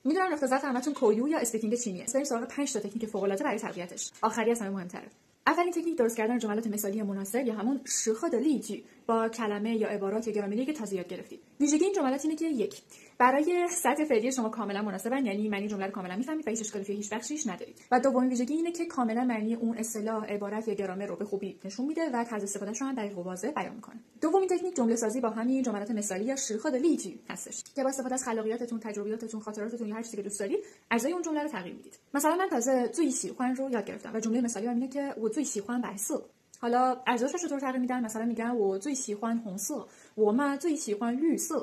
میدونم نقطه ضعف همتون کویو یا اسپیکینگ چینیه. بریم سراغ 5 تا تکنیک فوق العاده برای تقویتش. آخری از همه مهمتره. اولین تکنیک درست کردن جملات مثالی مناسب یا همون شخود لیجی با کلمه یا عبارات یا گرامری که تازه یاد گرفتید. ویژگی این جملات اینه که یک، برای سطح فعلی شما کاملا مناسبن، یعنی معنی جمله رو کاملا میفهمید و هیچ اشکالی توی هیچ بخشیش ندارید. و دومین ویژگی اینه که کاملا معنی اون اصطلاح، عبارت یا گرامر رو به خوبی نشون میده و طرز استفادهش رو هم دقیق و واضح بیان میکنه. دومین تکنیک جمله سازی با همین جملات مثالی یا شخود لیجی هستش که با استفاده از خلاقیتتون، تجربیاتتون، خاطراتتون یا هر چیزی که دوست دارید، ارزش اون جمله رو تغییر میدید. مثلا من تازه زوی سیخوان رو یاد گرفتم و جمله مثالی اینه که و زوی سیخوان بایسه. حالا ارزشش رو چطور تغییر میدن؟ مثلا میگن و زوی سیخوان هونسه و ما زوی سیخوان لوسه.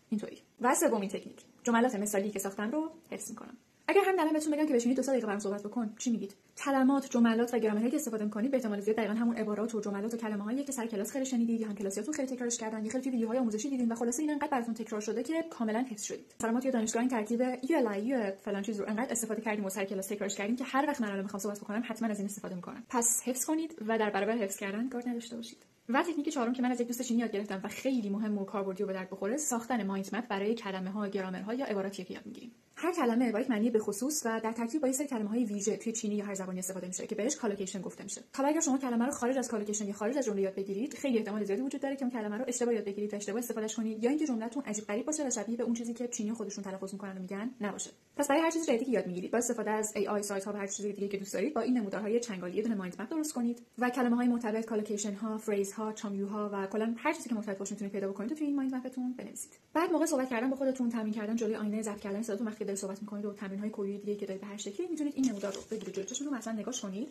اینطوری. و سومین تکنیک جملات مثالی که ساختم رو حفظ میکنم. اگر همین الان بهتون بگم که بشینید 2 دقیقه برام صحبت بکن، چی میگید؟ کلمات، جملات و گرامری که استفاده می‌کنید به احتمال زیاد دقیقاً همون عبارات و جملات و کلمه‌هایی که سر کلاس خیلی شنیدید یا هم کلاسیاتون خیلی تکرارش کردن یا خیلی توی ویدیوهای آموزشی دیدین و خلاصه این انقدر براتون تکرار شده که کاملا حفظ شدید. مثلا ما توی دانشگاه این ترکیب یو فلان چیز رو انقدر استفاده کردیم و سر کلاس تکرارش کردیم که هر وقت من الان می‌خوام صحبت بکنم حتما از این استفاده می‌کنم. پس حفظ کنید و در برابر حفظ کردن کار نداشته باشید. و تکنیک چهارم که من از یک دوست چینی یاد گرفتم و خیلی مهم و کاربردی و به درد بخوره، ساختن مایند مپ برای کلمه‌ها، گرامرها یا عباراتی که یاد می‌گیریم. هر کلمه با یک معنی به خصوص و در ترکیب با یک سری کلمه‌های ویژه توی چینی یا هر زبانی استفاده میشه که بهش کالوکیشن گفته میشه. حالا اگر شما کلمه رو خارج از کالوکیشن یا خارج از جمله یاد بگیرید، خیلی احتمال زیادی وجود داره که اون کلمه رو اشتباه یاد بگیرید و اشتباه استفادهش کنید یا اینکه جمله‌تون عجیب غریب باشه و شبیه به اون چیزی که چینی خودشون تلفظ می‌کنن و میگن نباشه. پس برای هر چیز جدیدی که یاد می‌گیرید با استفاده از AI، سایت‌ها و هر چیز دیگه که دوست دارید با این نمودارهای چنگالی یه دونه مایند مپ درست کنید و کلمه‌های مرتبط، کالوکیشن‌ها، فریزها، چامیوها و کلا هر چیزی که مرتبط باشه میتونید پیدا بکنید و توی این مایند مپتون بنویسید. بعد موقع صحبت کردن با خودتون، تمرین کردن جلوی آینه، ضبط کردن صداتون وقتی دارید صحبت می‌کنید و تمرین‌های کویی دیگه که دارید به هر شکلی میتونید این نمودار رو بگیرید جلوی چشمتون، مثلا نگاش کنید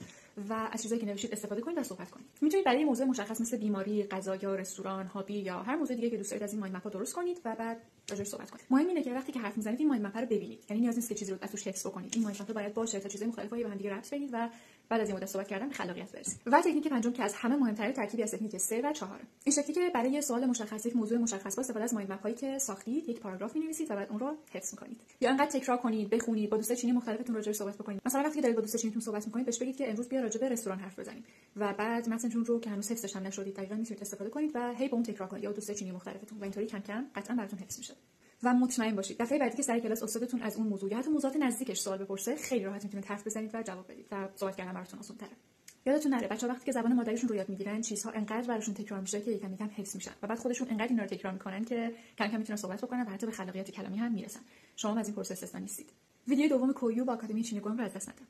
و از چیزایی که نوشتید استفاده کنید و صحبت کنید. میتونید برای موضوع مشخص مثل بیماری، غذا یا رستوران، هابی یا هر موضوع دیگه که دوست دارید از این مایند مپ درست کنید و بعد راجعش صحبت کنید. مهم اینه که وقتی که حرف میزنید این مایند مپ رو ببینید. یعنی نیاز نیست که چیزی رو از توش حفظ بکنید. این مایند مپ باید باشه تا چیزای مختلفی به هم دیگه ربط بدید و بعد از این مدت صحبت کردن به خلاقیت برسید. و تکنیک پنجم که از همه مهمتره ترکیبی از تکنیک 3 و 4. این شکلی که برای یه سوال مشخص، یک موضوع مشخص با استفاده از مایند مپ هایی که ساختید یک پاراگراف می‌نویسید و بعد اون رو حفظ می‌کنید. یا انقدر تکرار کنید، بخونید، با دوستای چینی مختلفتون راجعش صحبت بکنید. مثلا وقتی دارید با دوست چینیتون صحبت می‌کنید بهش بگید که امروز بیا راجع به رستوران حرف بزنیم و بعد متنتون رو که هنوز حفظش هم نشدید دقیقاً می‌تونید استفاده کنید و هی با اون تکرار کنید یا دوست چینی مختلفتون و اینطوری کم کم قطعاً براتون حفظ میشه. و مطمئن باشید دفعه بعدی که سر کلاس استادتون از اون موضوع یا حتی موضوعات نزدیکش سوال بپرسه خیلی راحت میتونید حرف بزنید و جواب بدید و صحبت کردن براتون آسان‌تره. یادتون نره بچه‌ها وقتی که زبان مادریشون رو یاد میگیرن چیزها انقدر براشون تکرار میشه که یکم یکم حفظ میشن و بعد خودشون انقدر اینا رو تکرار میکنن که کم کم میتونن صحبت بکنن و حتی به خلاقیت کلامی هم میرسن. شما از این پروسه استثنا نیستید. ویدیو دوم کویو با آکادمی چینی گوام رو از دست ندید.